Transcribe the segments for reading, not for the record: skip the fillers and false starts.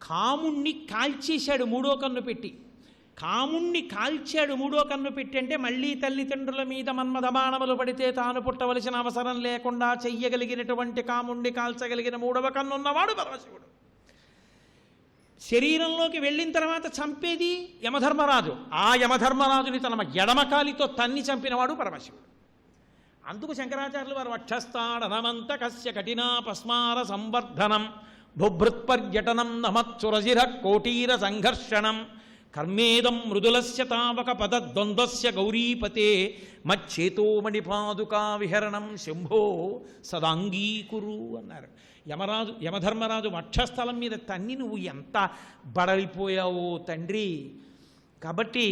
కాముణ్ణి కాల్చేశాడు మూడో కన్ను పెట్టి. కాముణ్ణి కాల్చాడు మూడో కన్ను పెట్టి అంటే మళ్ళీ తల్లిదండ్రుల మీద మన్మథబాణములు పడితే తాను పుట్టవలసిన అవసరం లేకుండా చెయ్యగలిగినటువంటి కాముణ్ణి కాల్చగలిగిన మూడవ కన్నున్నవాడు పరమశివుడు. శరీరంలోకి వెళ్ళిన తర్వాత చంపేది యమధర్మరాజు. ఆ యమధర్మరాజుని తన ఎడమకాలితో తన్ని చంపినవాడు పరమశివుడు. అందుకు శంకరాచార్యులు వారు వక్షస్థాడనమంత కస్య కఠినా పస్మార సంవర్ధనం బుభృత్పర్యటనం నమత్సురజిర కోటీర సంఘర్షణం కర్మేదం మృదులస్య తావక పదద్వంద్వస్య గౌరీపతే మచ్చేతోమణిపాదుకా విహరణం శంభో సదాంగీకురు అన్నారు. యమధర్మరాజు వక్షస్థలం మీద తన్ని నువ్వు ఎంత బడలిపోయావో తండ్రి, కాబట్టి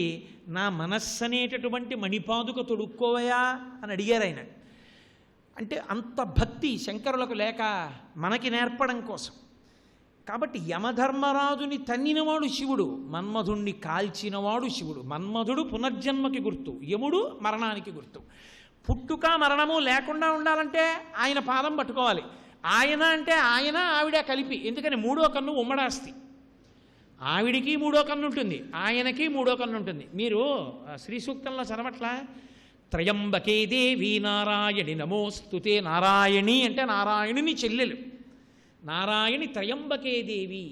నా మనస్సు అనేటటువంటి మణిపాదుక తొడుక్కోవయా అని అడిగారు ఆయన. అంటే అంత భక్తి శంకరులకు లేక మనకి నేర్పడం కోసం. కాబట్టి యమధర్మరాజుని తన్నినవాడు శివుడు, మన్మధుణ్ణి కాల్చినవాడు శివుడు. మన్మధుడు పునర్జన్మకి గుర్తు, యముడు మరణానికి గుర్తు. పుట్టుక మరణము లేకుండా ఉండాలంటే ఆయన పాదం పట్టుకోవాలి. ఆయన అంటే ఆయన ఆవిడ కలిపి, ఎందుకని మూడో కన్ను ఉమ్మడాస్తి. ఆవిడికి మూడో కన్ను ఉంటుంది, ఆయనకి మూడో కన్ను ఉంటుంది. మీరు శ్రీ సూక్తంలో చదవట్లా, త్రయంబకే దేవి నారాయణి నమోస్తుతే. నారాయణి అంటే నారాయణుని చెల్లెలు, నారాయణి త్రయంబకే దేవి.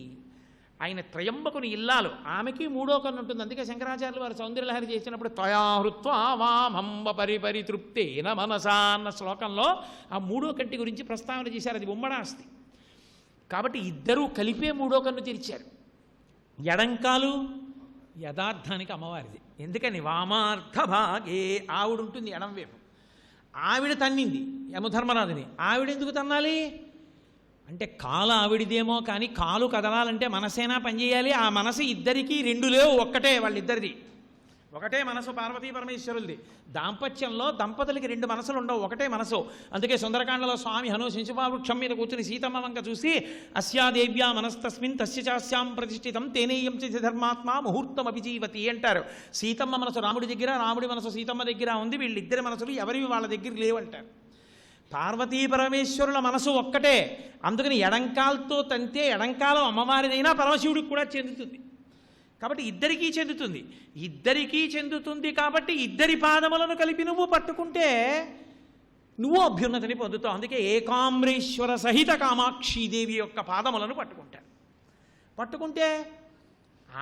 ఆయన త్రయంబకుని ఇల్లాలు, ఆమెకి మూడో కన్ను ఉంటుంది. అందుకే శంకరాచార్యులు వారు సౌందర్యలహరి చేసినప్పుడు త్వయాహృత్వా వామంబ పరిపరితృప్తేన మనసా అన్న శ్లోకంలో ఆ మూడో కంటి గురించి ప్రస్తావన చేశారు. అది ఉమ్మడాస్తి. కాబట్టి ఇద్దరూ కలిపే మూడో కన్ను తెరిచారు. ఎడంకాలు యథార్థానికి అమ్మవారిది. ఎందుకని వామార్థ భాగే ఆవిడుంటుంది ఎడం వైపు. ఆవిడ తన్నింది యమధర్మరాజుని. ఆవిడెందుకు తన్నాలి అంటే కాలు ఆవిడిదేమో, కానీ కాలు కదలాలంటే మనసేనా పనిచేయాలి. ఆ మనసు ఇద్దరికీ రెండు లేవు, ఒక్కటే వాళ్ళిద్దరిది. ఒకటే మనసు పార్వతీ పరమేశ్వరులది. దాంపత్యంలో దంపతులకి రెండు మనసులు ఉండవు, ఒకటే మనసు. అందుకే సుందరకాండలో స్వామి హను శంశుపావృక్షం మీద కూర్చుని సీతమ్మ వంక చూసి అస్యాదేవ్యా మనస్తస్మిన్ తస్య చాస్యాం ప్రతిష్ఠితం తేనేయం చ ధర్మాత్మ ముహూర్తం అభిజీవతి అంటారు. సీతమ్మ మనసు రాముడి దగ్గర, రాముడి మనసు సీతమ్మ దగ్గర ఉంది. వీళ్ళిద్దరి మనసులు ఎవరివి వాళ్ళ దగ్గర లేవంటారు. పార్వతీ పరమేశ్వరుల మనసు ఒక్కటే. అందుకని ఎడంకాలతో తంతే ఎడంకాలం అమ్మవారిదైనా పరమశివుడికి కూడా చెందుతుంది. కాబట్టి ఇద్దరికీ చెందుతుంది. ఇద్దరికీ చెందుతుంది కాబట్టి ఇద్దరి పాదములను కలిపి నువ్వు పట్టుకుంటే నువ్వు అభ్యున్నతిని పొందుతావు. అందుకే ఏకామ్రేశ్వర సహిత కామాక్షీదేవి యొక్క పాదములను పట్టుకుంటే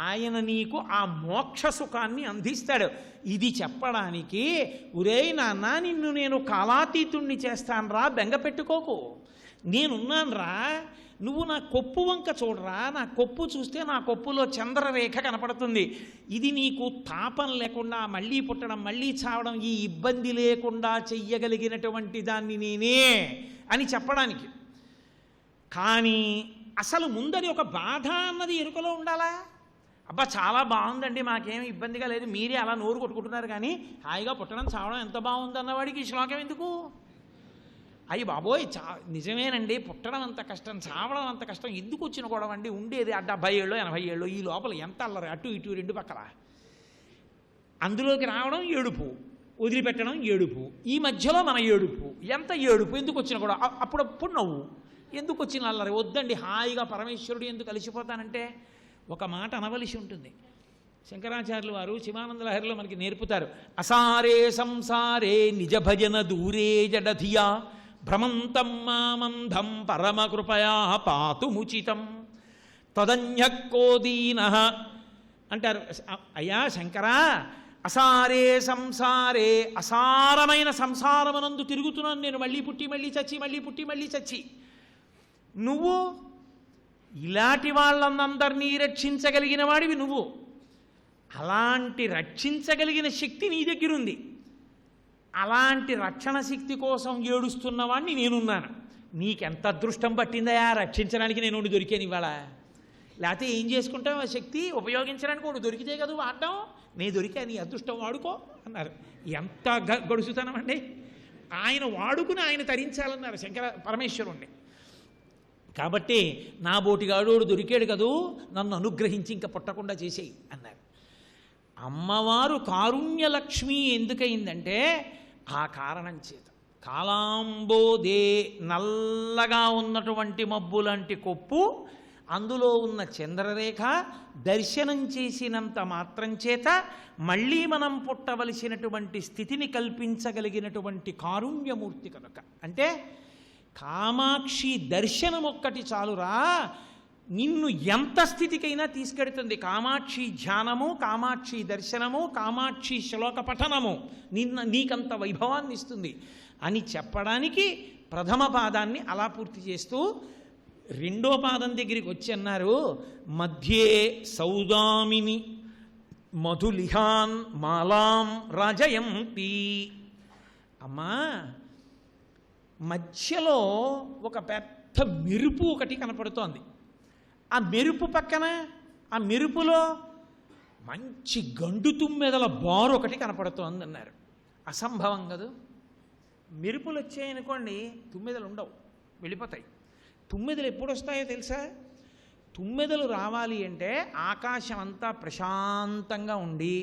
ఆయన నీకు ఆ మోక్ష సుఖాన్ని అందిస్తాడు. ఇది చెప్పడానికి ఒరేయ్ నాన్న నిన్ను నేను కాలాతీతుణ్ణి చేస్తానురా, బెంగ పెట్టుకోకు, నేనున్నానురా, నువ్వు నా కొప్పు వంక చూడరా, నా కొప్పు చూస్తే నా కొప్పులో చంద్రరేఖ కనపడుతుంది. ఇది నీకు తాపం లేకుండా మళ్ళీ పుట్టడం మళ్ళీ చావడం ఈ ఇబ్బంది లేకుండా చెయ్యగలిగినటువంటి దాన్ని నేనే అని చెప్పడానికి. కానీ అసలు ముందరి ఒక బాధ అన్నది ఎరుకలో ఉండాలా? అబ్బా చాలా బాగుందండి, మాకేం ఇబ్బందిగా లేదు, మీరే అలా నోరు కొట్టుకుంటున్నారు కానీ హాయిగా పుట్టడం చావడం ఎంత బాగుంది అన్నవాడికి ఈ శ్లోకం ఎందుకు? అయ్యి బాబోయ్ నిజమేనండి, పుట్టడం అంత కష్టం, చావడం అంత కష్టం, ఎందుకు వచ్చిన గొడవ అండి, ఉండేది 70 ఏళ్ళు 80 ఏళ్ళు, ఈ లోపల ఎంత అల్లరి, అటు ఇటు రెండు పక్కల. అందులోకి రావడం ఏడుపు, వదిలిపెట్టడం ఏడుపు, ఈ మధ్యలో మన ఏడుపు, ఎంత ఏడుపు, ఎందుకు వచ్చిన గొడవ, అప్పుడప్పుడు నవ్వు, ఎందుకు వచ్చిన అల్లరి, వద్దండి హాయిగా పరమేశ్వరుడు ఎందుకు కలిసిపోతానంటే ఒక మాట అనవలసి ఉంటుంది. శంకరాచార్యులు వారు శివానంద లహరిలో మనకి నేర్పుతారు. అసారే సంసారే నిజ భజన దూరే జడధియా భ్రమంతం మామంధం పరమకృపయా పాతుముచితం తదన్యకోదీన అంటారు. అయ్యా శంకరా, అసారే సంసారే, అసారమైన సంసారమనందు తిరుగుతున్నాను నేను, మళ్ళీ పుట్టి మళ్ళీ చచ్చి, మళ్ళీ పుట్టి మళ్ళీ చచ్చి. నువ్వు ఇలాంటి వాళ్ళందరినీ రక్షించగలిగిన వాడివి నువ్వు. అలాంటి రక్షించగలిగిన శక్తి నీ దగ్గర ఉంది. అలాంటి రక్షణ శక్తి కోసం ఏడుస్తున్నవాడిని నేనున్నాను. నీకెంత అదృష్టం పట్టిందయా రక్షించడానికి నేను ఒకటి దొరికాను ఇవాళ. లేకపోతే ఏం చేసుకుంటావు, ఆ శక్తి ఉపయోగించడానికి ఒకటి దొరికితే కదా వాడడం. నేను దొరికా, నీ అదృష్టం వాడుకో అన్నారు. ఎంత గడుసుతానమండి. ఆయన వాడుకుని ఆయన తరించాలన్నారు శంకర పరమేశ్వరుణ్ణి. కాబట్టి నా బోటిగాడు దొరికాడు కదూ, నన్ను అనుగ్రహించి ఇంకా పుట్టకుండా చేసేయి అన్నారు. అమ్మవారు కారుణ్యలక్ష్మి ఎందుకయిందంటే ఆ కారణం చేత. కాలాంబోదే, నల్లగా ఉన్నటువంటి మబ్బు లాంటి కొప్పు అందులో ఉన్న చంద్రరేఖ దర్శనం చేసినంత మాత్రం చేత మళ్ళీ మనం పుట్టవలసినటువంటి స్థితిని కల్పించగలిగినటువంటి కారుణ్యమూర్తి కనుక. అంటే కామాక్షి దర్శనం ఒక్కటి చాలురా నిన్ను ఎంత స్థితికైనా తీసుకెడుతుంది. కామాక్షి ధ్యానము, కామాక్షి దర్శనము, కామాక్షి శ్లోక పఠనము నీకంత వైభవాన్ని ఇస్తుంది అని చెప్పడానికి ప్రథమ పాదాన్ని అలా పూర్తి చేస్తూ రెండో పాదం దగ్గరికి వచ్చి అన్నారు, మధ్యే సౌదామిని మధులిహాన్ మాలాం రాజయంతి. అమ్మా, మధ్యలో ఒక పెద్ద మెరుపు ఒకటి కనపడుతోంది. ఆ మెరుపు పక్కన, ఆ మెరుపులో మంచి గండు తుమ్మెదల బారు ఒకటి కనపడుతోంది అన్నారు. అసంభవం కదా. మెరుపులు వచ్చాయనుకోండి, తుమ్మెదలు ఉండవు, వెళ్ళిపోతాయి. తుమ్మెదలు ఎప్పుడు వస్తాయో తెలుసా? తుమ్మెదలు రావాలి అంటే ఆకాశం అంతా ప్రశాంతంగా ఉండి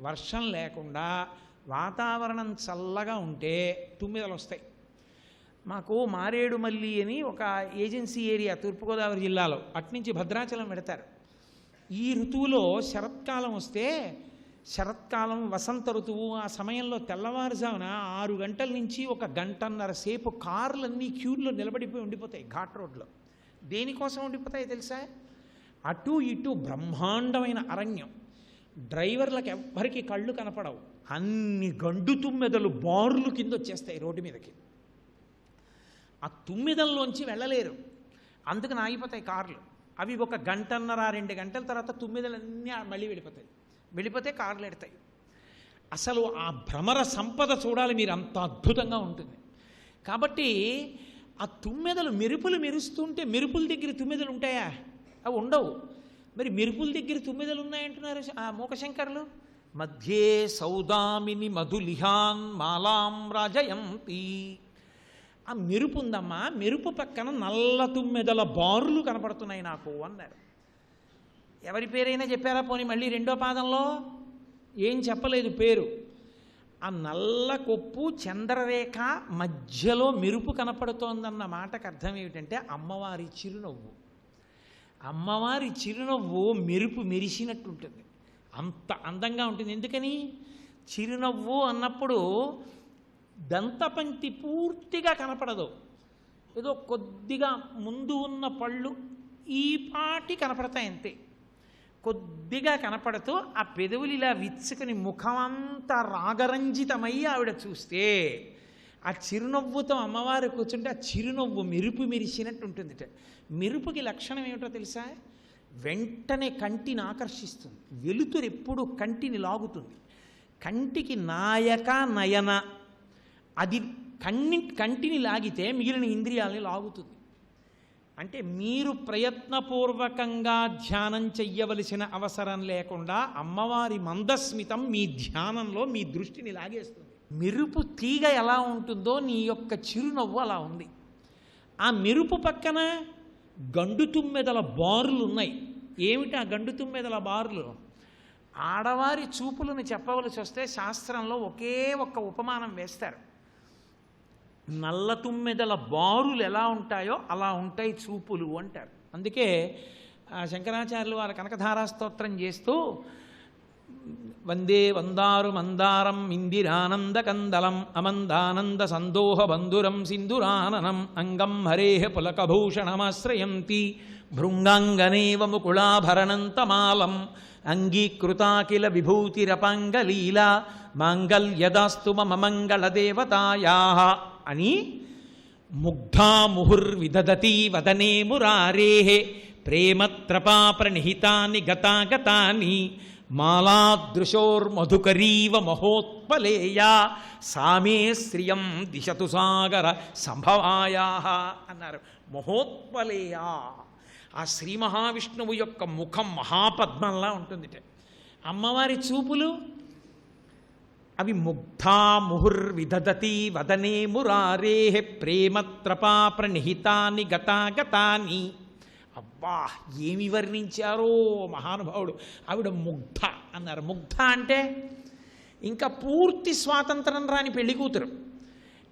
వర్షం లేకుండా వాతావరణం చల్లగా ఉంటే తుమ్మెదలు వస్తాయి. మాకు మారేడుమల్లి అని ఒక ఏజెన్సీ ఏరియా తూర్పుగోదావరి జిల్లాలో, అట్నుంచి భద్రాచలం పెడతారు. ఈ ఋతువులో శరత్కాలం వస్తే, శరత్కాలం వసంత ఋతువు, ఆ సమయంలో తెల్లవారుజామున 6 గంటల నుంచి 1 గంటన్నర సేపు కార్లన్నీ క్యూల్లో నిలబడిపోయి ఉండిపోతాయి ఘాట్ రోడ్లో. దేనికోసం ఉండిపోతాయి తెలుసా? అటు ఇటు బ్రహ్మాండమైన అరణ్యం, డ్రైవర్లకు ఎవ్వరికి కళ్ళు కనపడవు, అన్ని గండు తుమ్మెదలు బారులు కింద వచ్చేస్తాయి రోడ్డు మీదకి. ఆ తుమ్మెదల్లోంచి వెళ్ళలేరు, అందుకని ఆగిపోతాయి కార్లు. అవి 1 గంటన్నర 2 గంటల తర్వాత తుమ్మెదలన్నీ మళ్ళీ వెళ్ళిపోతే కార్లు ఎడతాయి. అసలు ఆ భ్రమర సంపద చూడాలి మీరు, అంత అద్భుతంగా ఉంటుంది. కాబట్టి ఆ తుమ్మెదలు మెరుపులు మెరుస్తుంటే, మెరుపుల దగ్గర తుమ్మెదలు ఉంటాయా? అవి ఉండవు. మరి మెరుపుల దగ్గర తుమ్మెదలు ఉన్నాయంటున్నారు ఆ మూకశంకరులు. మధ్యే సౌదామిని మధులిహాన్ మాలాం రాజయంతి. ఆ మెరుపు ఉందమ్మా, మెరుపు పక్కన నల్ల తుమ్మెదల బారులు కనపడుతున్నాయి నాకు అన్నారు. ఎవరి పేరైనా చెప్పారా? పోనీ మళ్ళీ రెండో పాదంలో ఏం చెప్పలేదు పేరు. ఆ నల్ల కొప్పు చంద్రరేఖ మధ్యలో మెరుపు కనపడుతోందన్న మాటకు అర్థం ఏమిటంటే అమ్మవారి చిరునవ్వు. అమ్మవారి చిరునవ్వు మెరుపు మెరిసినట్టుంటుంది, అంత అందంగా ఉంటుంది. ఎందుకని? చిరునవ్వు అన్నప్పుడు దంతపంక్తి పూర్తిగా కనపడదు, ఏదో కొద్దిగా ముందు ఉన్న పళ్ళు ఈ పాటి కనపడతాయి అంతే. కొద్దిగా కనపడుతూ ఆ పెదవులు ఇలా విచ్చుకుని ముఖమంతా రాగరంజితమై ఆవిడ చూస్తే, ఆ చిరునవ్వుతో అమ్మవారు కూర్చుంటే ఆ చిరునవ్వు మెరుపు మెరిసినట్టు ఉంటుంది. మెరుపుకి లక్షణం ఏమిటో తెలుసా? వెంటనే కంటిని ఆకర్షిస్తుంది. వెలుతురు ఎప్పుడు కంటిని లాగుతుంది. కంటికి నాయక నయన, అది కంటిని లాగితే మిగిలిన ఇంద్రియాలని లాగుతుంది. అంటే మీరు ప్రయత్నపూర్వకంగా ధ్యానం చెయ్యవలసిన అవసరం లేకుండా అమ్మవారి మందస్మితం మీ ధ్యానంలో మీ దృష్టిని లాగేస్తుంది. మెరుపు తీగ ఎలా ఉంటుందో నీ యొక్క చిరునవ్వు అలా ఉంది. ఆ మెరుపు పక్కన గండు తుమ్మెదల బారులు ఉన్నాయి. ఏమిటి ఆ గండు తుమ్మెదల బారులు? ఆడవారి చూపులను చెప్పవలసి వస్తే శాస్త్రంలో ఒకే ఒక్క ఉపమానం వేస్తారు. నల్ల తుమ్మెదల బారులు ఎలా ఉంటాయో అలా ఉంటాయి చూపులు అంటారు. అందుకే శంకరాచార్యులు వారు కనకధారా స్తోత్రం చేస్తూ వందే వందారు మందారం ఇందిరానంద కందలం అమందానంద సందోహ బంధురం సింధురాననం అంగం హరేహ పులకభూషణమాశ్రయంతి భృంగాంగనేవ ముకుళాభరణంతమాలం అంగీకృతాకిల విభూతిరపాంగలీలా మాంగల్యదాస్తు మమ మంగళదేవతాయాః అని ముగ్ధా ముహుర్విదదతి వదనే మురారేః ప్రేమత్రపా ప్రణిహితాని గతాగతాని మాలాదృశోర్మధుకరీవ మహోత్పలేయా సామే శ్రియం దిశతు సాగర సంభవాయాః అన్నారు. మహోత్పలేయా, ఆ శ్రీ మహావిష్ణువు యొక్క ముఖం మహాపద్మంలా ఉంటుంది. అమ్మవారి చూపులు అవి ముగ్ధా ముహుర్విదదతి వదనే మురారేః ప్రేమత్రపా ప్రణిహితాని గతాగతాని. అబ్బా, ఏమి వర్ణించారో మహానుభావుడు. ఆవిడ ముగ్ధ అన్నారు. ముగ్ధ అంటే ఇంకా పూర్తి స్వాతంత్రం రాని పెళ్లి కూతురు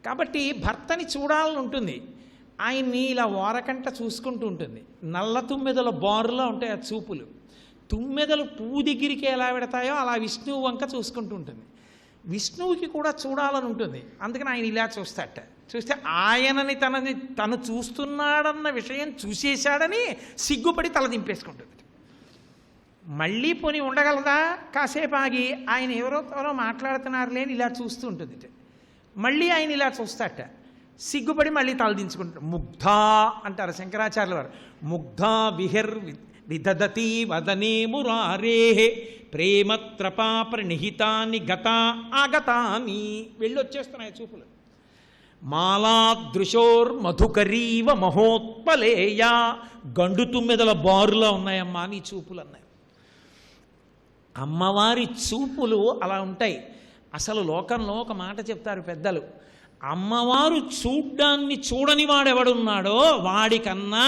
కాబట్టి భర్తని చూడాలని ఉంటుంది. ఆయన్ని ఇలా ఓరకంట చూసుకుంటూ ఉంటుంది. నల్ల తుమ్మెదల బారులో ఉంటాయి ఆ చూపులు. తుమ్మెదలు పువ్వు దగ్గరికి ఎలా పెడతాయో అలా విష్ణువు వంక చూసుకుంటూ ఉంటుంది. విష్ణువుకి కూడా చూడాలని ఉంటుంది, అందుకని ఆయన ఇలా చూస్తాట. చూస్తే ఆయనని తను చూస్తున్నాడన్న విషయం చూసేశాడని సిగ్గుపడి తల దింపేసుకుంటుంది. మళ్ళీ పోని ఉండగలదా? కాసేపు ఆగి ఆయన ఎవరో మాట్లాడుతున్నారు లేని ఇలా చూస్తూ ఉంటుంది. మళ్ళీ ఆయన ఇలా చూస్తాట, సిగ్గుపడి మళ్ళీ తలదించుకుంటాడు. ముగ్ధా అంటారు శంకరాచార్యుల వారు. ముగ్ధా విదధతి వదనే మురారే ప్రేమత్రపా ప్రణిహితాని గత ఆగతాని. వెళ్ళొచ్చేస్తున్నాయి చూపులు. మాలాదృశోర్ మధుకరీవ మహోత్పలేయ, గండు తుమ్మెదల బారులో ఉన్నాయమ్మా నీ చూపులు అన్నారు. అమ్మవారి చూపులు అలా ఉంటాయి. అసలు లోకంలో ఒక మాట చెప్తారు పెద్దలు, అమ్మవారు చూడ్డాన్ని చూడని వాడెవడున్నాడో వాడికన్నా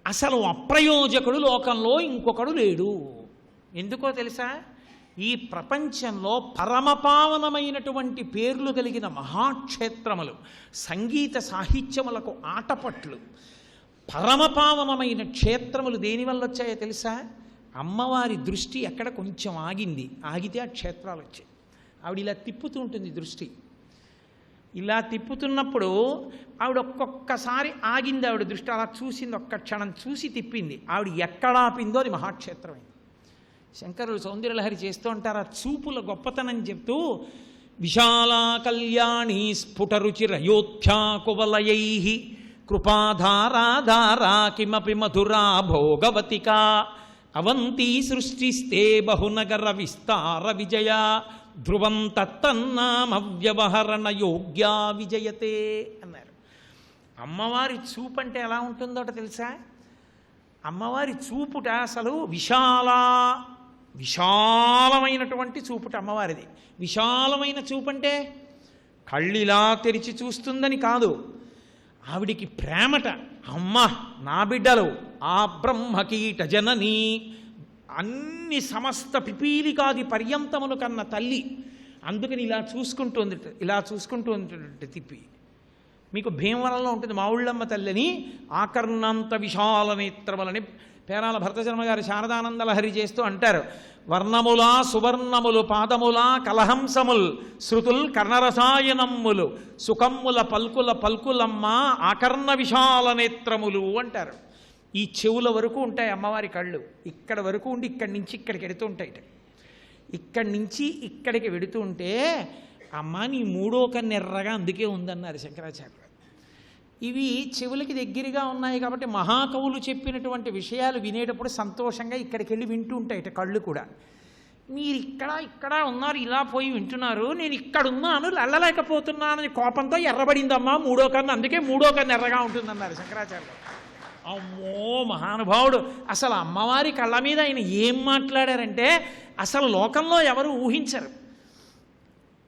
అసలు అప్రయోజకుడు లోకంలో ఇంకొకడు లేడు. ఎందుకో తెలుసా? ఈ ప్రపంచంలో పరమపావనమైనటువంటి పేర్లు కలిగిన మహాక్షేత్రములు, సంగీత సాహిత్యములకు ఆటపట్లు, పరమపావనమైన క్షేత్రములు దేనివల్ల వచ్చాయో తెలుసా? అమ్మవారి దృష్టి ఎక్కడ కొంచెం ఆగితే ఆ క్షేత్రాలు వచ్చాయి. ఆవిడ ఇలా తిప్పుతూ ఉంటుంది దృష్టి. ఇలా తిప్పుతున్నప్పుడు ఆవిడ ఒక్కొక్కసారి ఆగింది, ఆవిడ దృష్టి అలా చూసింది, ఒక్క క్షణం చూసి తిప్పింది. ఆవిడ ఎక్కడ ఆపిందో అది మహాక్షేత్రమైంది. శంకరులు సౌందర్యలహరి చేస్తూ ఉంటారు ఆ చూపుల గొప్పతనం చెప్తూ, విశాలా కళ్యాణి స్ఫుటరుచిరయోధ్యా కువలయై కృపాధారాధారా కిమపి మధురా భోగవతికా అవంతి సృష్టిస్తే బహునగర విస్తార విజయ ధ్రువం తత్తన్నామవ్యవహరణ యోగ్యా విజయతే అన్నారు. అమ్మవారి చూపు అంటే ఎలా ఉంటుందోట తెలుసా? అమ్మవారి చూపుట అసలు విశాలమైనటువంటి చూపుట అమ్మవారిది. విశాలమైన చూపంటే కళ్ళిలా తెరిచి చూస్తుందని కాదు, ఆవిడికి ప్రేమట. అమ్మ నా బిడ్డలు ఆ బ్రహ్మకీట జనని, అన్ని సమస్త పిపీలికాది పర్యంతములు కన్న తల్లి. అందుకని ఇలా చూసుకుంటూ ఉంటుంది తిప్పి. మీకు భీమవరంలో ఉంటుంది మావుళ్ళమ్మ తల్లిని, ఆకర్ణాంత విశాల నేత్రములని పేరాల భరతశర్మ గారు శారదానందలహరి చేస్తూ అంటారు. వర్ణములా సువర్ణములు పాదములా కలహంసముల్ శృతుల్ కర్ణరసాయనమ్ములు సుఖమ్ముల పల్కులమ్మ ఆకర్ణ విశాల నేత్రములు అంటారు. ఈ చెవుల వరకు ఉంటాయి అమ్మవారి కళ్ళు. ఇక్కడ వరకు ఉండి ఇక్కడి నుంచి ఇక్కడికి వెడుతూ ఉంటాయి. ఇక్కడి నుంచి ఇక్కడికి వెడుతూ ఉంటే అమ్మ నీ మూడో కన్ను ఎర్రగా అందుకే ఉందన్నారు శంకరాచార్యులు. ఇవి చెవులకి దగ్గరగా ఉన్నాయి కాబట్టి మహాకవులు చెప్పినటువంటి విషయాలు వినేటప్పుడు సంతోషంగా ఇక్కడికి వెళ్ళి వింటూ ఉంటాయి కళ్ళు కూడా. మీరు ఇక్కడ ఉన్నారు, ఇలా పోయి వింటున్నారు, నేను ఇక్కడ ఉన్నాను వెళ్ళలేకపోతున్నానని కోపంతో ఎర్రబడిందమ్మా మూడో కన్ను, అందుకే మూడో కన్ను ఎర్రగా ఉంటుందన్నారు శంకరాచార్యులు. అమ్మో మహానుభావుడు! అసలు అమ్మవారి కళ్ళ మీద ఆయన ఏం మాట్లాడారంటే అసలు లోకంలో ఎవరు ఊహించరు.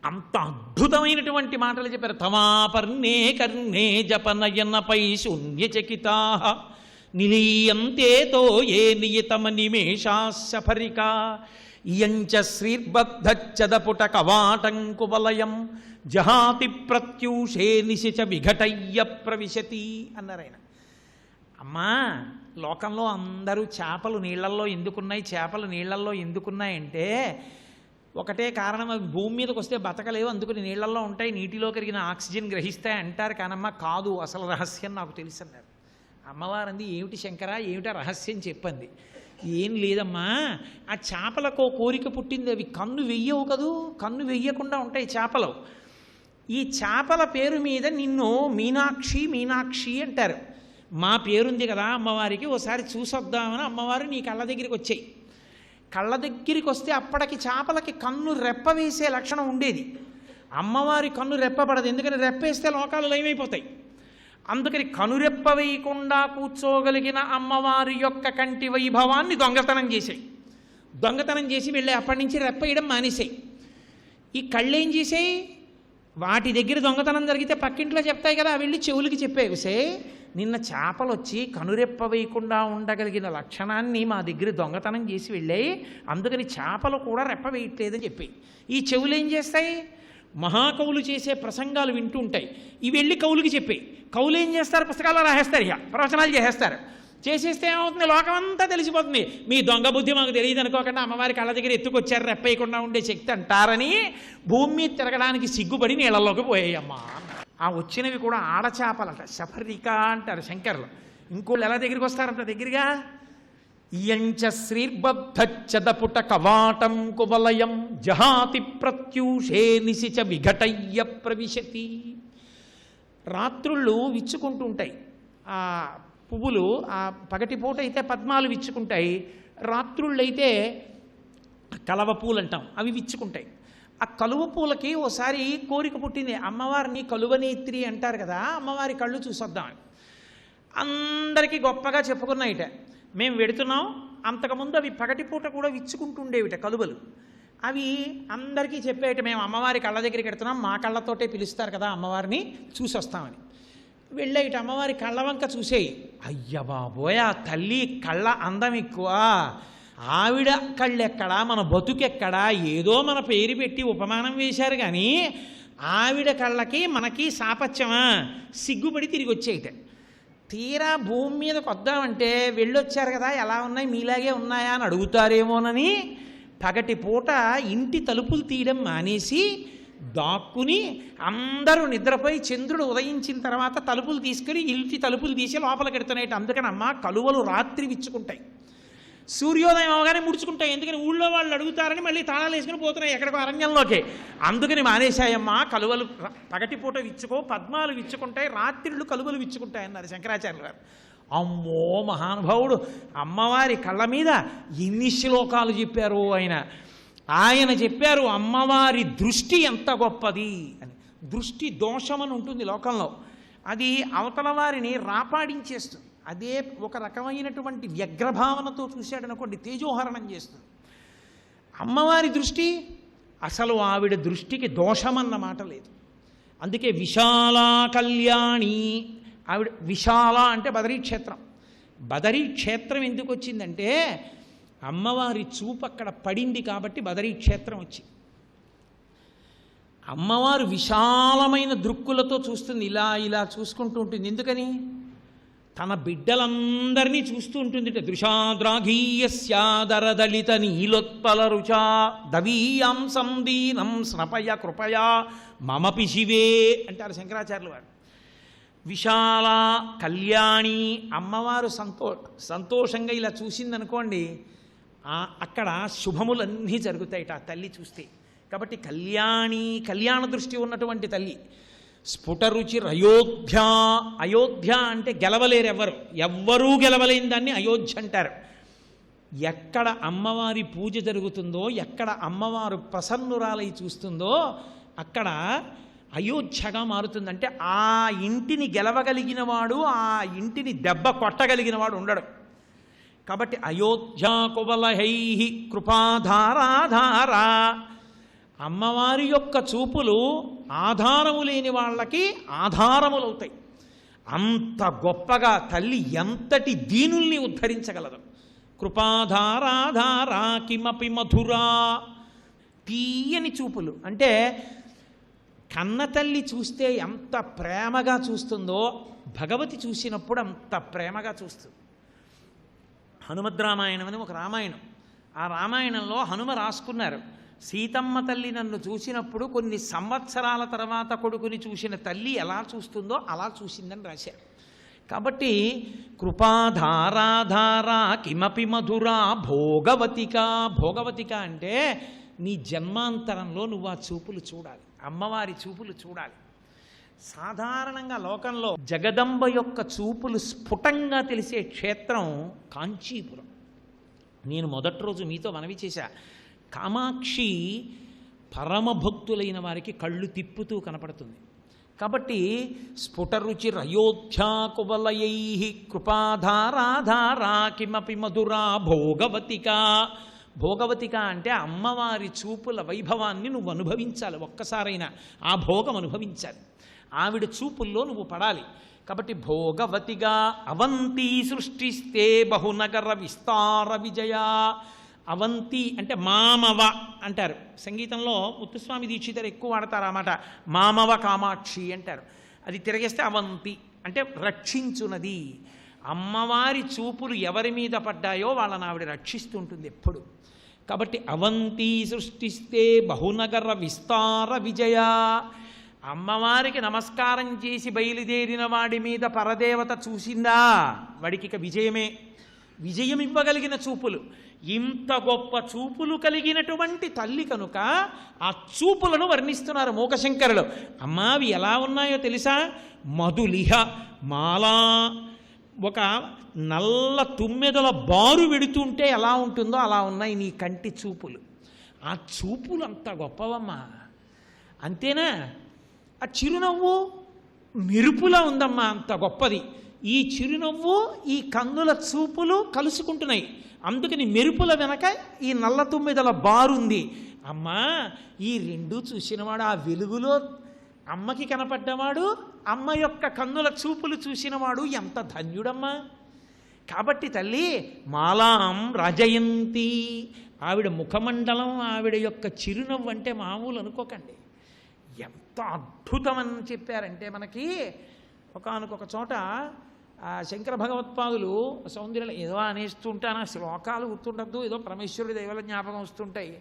అంత అద్భుతమైనటువంటి మాటలు చెప్పారు. తమాపర్ణే కర్ణే జపనయనపై శూన్యచకితా నిలీయంతేతో ఏ నియతమ నిమేషాశఫరికా ఇయంచ శ్రీర్బద్ధచ్చదపుట కవాటంకువలయం జహాతి ప్రత్యూషే నిశిచ విఘటయ్య ప్రవిశతి అన్నారు ఆయన. అమ్మా లోకంలో అందరూ చేపలు నీళ్లల్లో ఎందుకున్నాయంటే ఒకటే కారణం, అవి భూమి మీదకి వస్తే బతకలేవు, అందుకని నీళ్లల్లో ఉంటాయి, నీటిలో కరిగిన ఆక్సిజన్ గ్రహిస్తాయి అంటారు. కానమ్మా కాదు, అసలు రహస్యం నాకు తెలుసు అన్నారు. అమ్మవారు అంది, ఏమిటి శంకరా, ఏమిటా రహస్యం చెప్పండి. ఏం లేదమ్మా, ఆ చేపలకు కోరిక పుట్టింది. అవి కన్ను వెయ్యవు కదూ, కన్ను వెయ్యకుండా ఉంటాయి చేపలు. ఈ చేపల పేరు మీద నిన్ను మీనాక్షి అంటారు. మా పేరుంది కదా అమ్మవారికి, ఓసారి చూసొద్దామని అమ్మవారు నీ కళ్ళ దగ్గరికి వచ్చాయి. కళ్ళ దగ్గరికి వస్తే అప్పటికి చేపలకి కన్ను రెప్ప వేసే లక్షణం ఉండేది. అమ్మవారి కన్ను రెప్పబడదు, ఎందుకని రెప్పేస్తే లోకాలు లయమైపోతాయి. అందుకని కనురెప్ప వేయకుండా కూర్చోగలిగిన అమ్మవారి యొక్క కంటి వైభవాన్ని దొంగతనం చేసి వెళ్ళి అప్పటి నుంచి రెప్ప వేయడం మానేసాయి. ఈ కళ్ళేం చేసాయి, వాటి దగ్గర దొంగతనం జరిగితే పక్కింట్లో చెప్తాయి కదా, వెళ్ళి చెవులకి చెప్పేసే నిన్న చేపలు వచ్చి కనురెప్ప వేయకుండా ఉండగలిగిన లక్షణాన్ని మా దగ్గర దొంగతనం చేసి వెళ్ళాయి, అందుకని చేపలు కూడా రెప్ప వేయట్లేదని చెప్పి. ఈ చెవులు ఏం చేస్తాయి, మహాకవులు చేసే ప్రసంగాలు వింటూ ఉంటాయి. ఇవి వెళ్ళి కవులకి చెప్పాయి. కవులు ఏం చేస్తారు? పుస్తకాల్లో రాసేస్తారు, ఇక ప్రవచనాలు చేసేస్తారు. చేసేస్తే ఏమవుతుంది? లోకమంతా తెలిసిపోతుంది. మీ దొంగ బుద్ధి మాకు తెలియదు అనుకోకుండా అమ్మవారి కళ్ళ దగ్గర ఎత్తుకొచ్చారు, రెప్పేయకుండా ఉండే శక్తి అంటారని భూమి మీద తిరగడానికి సిగ్గుపడి నీళ్ళలోకి పోయాయమ్మా. ఆ వచ్చినవి కూడా ఆడచాపలట, శఫరిక అంటారు శంకర్లు. ఇంకోళ్ళు ఎలా దగ్గరికి వస్తారంట దగ్గరగా? ఇయంచ శ్రీర్బద్ధచ్చదపుట కవాటం కువలయం జహాతి ప్రత్యూషే నిశిచ విఘటయ్య ప్రవిశతి. రాత్రుళ్ళు విచ్చుకుంటూ ఉంటాయి ఆ పువ్వులు. ఆ పగటిపూట అయితే పద్మాలు విచ్చుకుంటాయి, రాత్రుళ్ళైతే కలవ పూలు అంటాం, అవి విచ్చుకుంటాయి. ఆ కలువ పూలకి ఓసారి కోరిక పుట్టింది, అమ్మవారిని కలువనేత్రి అంటారు కదా, అమ్మవారి కళ్ళు చూసొద్దామని. అందరికీ గొప్పగా చెప్పుకున్నాయిట. మేము వెడుతున్నాం. అంతకుముందు అవి పగటిపూట కూడా విచ్చుకుంటుండేవిట కలువలు. అవి అందరికీ చెప్పేట, మేము అమ్మవారి కళ్ళ దగ్గరికి వెడుతున్నాం, మా కళ్ళతోటే పిలుస్తారు కదా అమ్మవారిని, చూసి వస్తామని. వెళ్ళేట అమ్మవారి కళ్ళ వంక చూసేయి. అయ్య బాబోయ్, ఆ తల్లి కళ్ళ అందం ఎక్కువ, ఆవిడ కళ్ళెక్కడా, మన బతుకెక్కడా, ఏదో మన పేరు పెట్టి ఉపమానం వేశారు కానీ ఆవిడ కళ్ళకి మనకి సాపత్యమా? సిగ్గుపడి తిరిగి వచ్చేయట. తీరా భూమి మీదకి వద్దామంటే వెళ్ళొచ్చారు కదా, ఎలా ఉన్నాయి, మీలాగే ఉన్నాయా అని అడుగుతారేమోనని పగటి పూట ఇంటి తలుపులు తీయడం మానేసి దాక్కుని అందరూ నిద్రపోయి చంద్రుడు ఉదయించిన తర్వాత తలుపులు తీసుకుని ఇంటి తలుపులు తీసి లోపలికి ఎడుతున్నాయి. అందుకనమ్మా కలువలు రాత్రి విచ్చుకుంటాయి, సూర్యోదయం అవగానే ముడుచుకుంటాయి. ఎందుకని? ఊళ్ళో వాళ్ళు అడుగుతారని మళ్ళీ తాళాలు వేసుకుని పోతున్నాయి ఎక్కడికో అరణ్యంలోకి. అందుకని మానేశాయమ్మా కలువలు. పగటిపూట విచ్చుకో, పద్మాలు విచ్చుకుంటాయి, రాత్రిళ్ళు కలువలు విచ్చుకుంటాయి అన్నారు శంకరాచార్యులు గారు. అమ్మో మహానుభావుడు అమ్మవారి కళ్ళ మీద ఎన్ని శ్లోకాలు చెప్పారు ఆయన చెప్పారు అమ్మవారి దృష్టి ఎంత గొప్పది అని. దృష్టి దోషమని ఉంటుంది లోకంలో, అది అవతల వారిని రాపాడించేస్తుంది. అదే ఒక రకమైనటువంటి వ్యగ్రభావనతో చూశాడనుకోండి తేజోహరణం చేస్తుంది. అమ్మవారి దృష్టి అసలు ఆవిడ దృష్టికి దోషమన్న మాట లేదు. అందుకే విశాలా కళ్యాణి ఆవిడ. విశాల అంటే బదరీ క్షేత్రం. బదరీ క్షేత్రం ఎందుకు వచ్చిందంటే అమ్మవారి చూపు అక్కడ పడింది కాబట్టి బదరీ క్షేత్రం వచ్చింది. అమ్మవారు విశాలమైన దృక్కులతో చూస్తుంది, ఇలా ఇలా చూసుకుంటూ ఉంటుంది. ఎందుకని? తన బిడ్డలందరినీ చూస్తూ ఉంటుంది. దృశాద్రాఘీయస్యాదరదళిత నీలోత్పల రుచా దవీయాం సందీనం స్నపయ కృపయా మమపి శివే అంటారు శంకరాచార్యులు వారు. విశాల కళ్యాణి అమ్మవారు సంతోషంగా ఇలా చూసిందనుకోండి, అక్కడ శుభములన్నీ జరుగుతాయిట ఆ తల్లి చూస్తే. కాబట్టి కళ్యాణి, కళ్యాణ దృష్టి ఉన్నటువంటి తల్లి. స్ఫుటరుచి అయోధ్య. అయోధ్య అంటే గెలవలేరు ఎవ్వరూ గెలవలేని దాన్ని అయోధ్య అంటారు. ఎక్కడ అమ్మవారి పూజ జరుగుతుందో, ఎక్కడ అమ్మవారు ప్రసన్నురాలై చూస్తుందో అక్కడ అయోధ్యగా మారుతుంది. అంటే ఆ ఇంటిని గెలవగలిగిన వాడు, ఆ ఇంటిని దెబ్బ కొట్టగలిగిన వాడు ఉండడు. కాబట్టి అయోధ్య కువలహై కృపాధారాధారా. అమ్మవారి యొక్క చూపులు ఆధారము లేని వాళ్ళకి ఆధారములవుతాయి. అంత గొప్పగా తల్లి ఎంతటి దీనుల్ని ఉద్ధరించగలదు. కృపాధారాధారా కిమపి మధురా. తీయని చూపులు అంటే కన్నతల్లి చూస్తే ఎంత ప్రేమగా చూస్తుందో భగవతి చూసినప్పుడు అంత ప్రేమగా చూస్తుంది. హనుమద్రామాయణం అని ఒక రామాయణం. ఆ రామాయణంలో హనుమ రాసుకున్నారు, సీతమ్మ తల్లి నన్ను చూసినప్పుడు కొన్ని సంవత్సరాల తర్వాత కొడుకుని చూసిన తల్లి ఎలా చూస్తుందో అలా చూసిందని రాశారు. కాబట్టి కృపాధారాధారా కిమపి మధురా భోగవతిక. భోగవతిక అంటే నీ జన్మాంతరంలో నువ్వు ఆ చూపులు చూడాలి, అమ్మవారి చూపులు చూడాలి. సాధారణంగా లోకంలో జగదంబ యొక్క చూపులు స్ఫుటంగా తెలిసే క్షేత్రం కాంచీపురం. నేను మొదటి రోజు మీతో మనవి చేశా, కామాక్షి పరమభక్తులైన వారికి కళ్ళు తిప్పుతూ కనపడుతుంది. కాబట్టి స్ఫుటరుచి అయోధ్యా కువలయై కృపాధారాధారా కిమపి మధురా భోగవతిక. భోగవతిక అంటే అమ్మవారి చూపుల వైభవాన్ని నువ్వు అనుభవించాలి, ఒక్కసారైనా ఆ భోగం అనుభవించాలి, ఆవిడ చూపుల్లో నువ్వు పడాలి. కాబట్టి భోగవతిగా అవంతి సృష్టిస్తే బహునగర విస్తార విజయ. అవంతి అంటే మామవ అంటారు. సంగీతంలో ముత్తుస్వామి దీక్షితరు ఎక్కువ వాడతారు ఆ మాట, మామవ కామాక్షి అంటారు. అది తిరగేస్తే అవంతి అంటే రక్షించునది. అమ్మవారి చూపులు ఎవరి మీద పడ్డాయో వాళ్ళని ఆవిడ రక్షిస్తుంటుంది ఎప్పుడు. కాబట్టి అవంతి సృష్టిస్తే బహునగర విస్తార విజయ. అమ్మవారికి నమస్కారం చేసి బయలుదేరిన వాడి మీద పరదేవత చూసిందా, వాడికి ఇక విజయమే. విజయం ఇవ్వగలిగిన చూపులు, ఇంత గొప్ప చూపులు కలిగినటువంటి తల్లి కనుక ఆ చూపులను వర్ణిస్తున్నారు మూకశంకరులు. అమ్మా అవి ఎలా ఉన్నాయో తెలుసా? మధులిహ మాలా, ఒక నల్ల తుమ్మెదల బారు వెడుతుంటే ఎలా ఉంటుందో అలా ఉన్నాయి నీ కంటి చూపులు. ఆ చూపులు అంత గొప్పవమ్మా. అంతేనా? ఆ చిరునవ్వు మెరుపులా ఉందమ్మా, అంత గొప్పది. ఈ చిరునవ్వు ఈ కన్నుల చూపులు కలుసుకుంటున్నాయి, అందుకని మెరుపుల వెనక ఈ నల్ల తుమ్మెదల బారుంది. అమ్మా ఈ రెండూ చూసినవాడు, ఆ వెలుగులో అమ్మకి కనపడ్డవాడు, అమ్మ యొక్క కన్నుల చూపులు చూసినవాడు ఎంత ధన్యుడమ్మా. కాబట్టి తల్లి మాలాం రాజయంతి, ఆవిడ ముఖమండలం, ఆవిడ యొక్క చిరునవ్వు అంటే మామూలు అనుకోకండి. ఎంత అద్భుతమని చెప్పారంటే మనకి ఒకానొక చోట శంకర భగవత్పాదులు సౌందర్యం ఏదో అనేస్తూ ఉంటాను, శ్లోకాలు గుర్తుండద్దు, ఏదో పరమేశ్వరుడి దైవాల జ్ఞాపకం వస్తుంటాయి.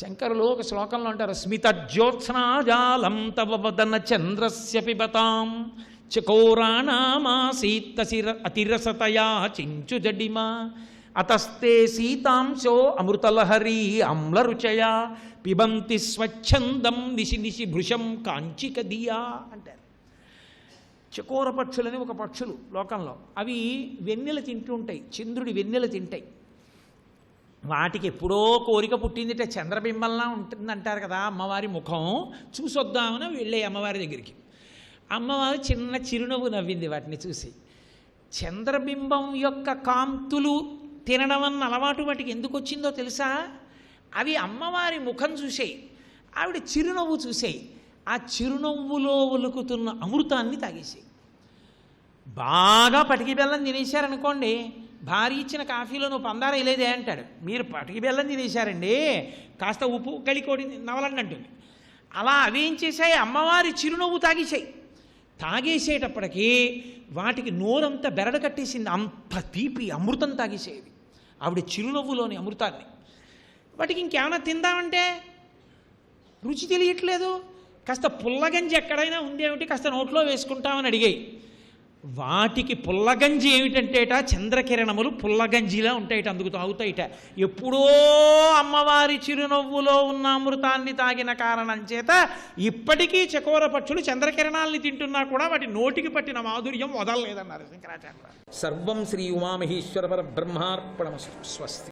శంకరులు ఒక శ్లోకంలో అంటారు, స్మిత జ్యోత్స్నాజాలం తవ వదన చంద్రస్య పిబతాం చకోరాణామాసీత్తసిర అతిరసతయా చించు జడిమా అతస్తే సీతాంశో అమృతలహరీ ఆమ్లరుచయా పిబంతి స్వచ్ఛందం నిశి నిశి భృశం కాంచిక దియా అంటారు. చకోర పక్షులని ఒక పక్షులు లోకంలో, అవి వెన్నెల తింటూ ఉంటాయి, చంద్రుడి వెన్నెల తింటాయి. వాటికి ఎప్పుడో కోరిక పుట్టిందిటే చంద్రబింబంలా ఉంటుందంటారు కదా అమ్మవారి ముఖం, చూసొద్దామని వెళ్ళే అమ్మవారి దగ్గరికి. అమ్మవారు చిన్న చిరునవ్వు నవ్వింది వాటిని చూసి. చంద్రబింబం యొక్క కాంతులు తినడం అన్న అలవాటు వాటికి ఎందుకు వచ్చిందో తెలుసా? అవి అమ్మవారి ముఖం చూసేయి, ఆవిడ చిరునవ్వు చూసేయి, ఆ చిరునవ్వులో ఒలుకుతున్న అమృతాన్ని తాగేసేయి. బాగా పటికి బెల్లం తినేశారనుకోండి, భార్య ఇచ్చిన కాఫీలో నువ్వు పందార వేయలేదే అంటాడు. మీరు పటికి బెల్లం తినేశారండి, కాస్త ఉప్పు కలికోడి నవలండి అంటుంది. అలా అవేం చేశాయి? అమ్మవారి చిరునవ్వు తాగేసాయి. తాగేసేటప్పటికీ వాటికి నోరంతా బెరడ కట్టేసింది, అంత తీపి అమృతం తాగేసేవి ఆవిడ చిరునవ్వులోని అమృతాన్ని. వాటికి ఇంకేమైనా తిందామంటే రుచి తెలియట్లేదు, కాస్త పుల్లగంజి ఎక్కడైనా ఉందేమిటి కాస్త నోట్లో వేసుకుంటామని అడిగాయి. వాటికి పుల్లగంజి ఏమిటంటేట, చంద్రకిరణములు పుల్లగంజిలా ఉంటాయిట, అందుకు తాగుతాయిట. ఎప్పుడో అమ్మవారి చిరునవ్వులో ఉన్న అమృతాన్ని తాగిన కారణం చేత ఇప్పటికీ చకోర పక్షులు చంద్రకిరణాలని తింటున్నా కూడా వాటి నోటికి పట్టిన మాధుర్యం వదలలేదన్నారు శంకరాచార్య. సర్వం శ్రీ ఉమామహేశ్వర పరబ్రహ్మార్పణమస్తు. స్వస్తి.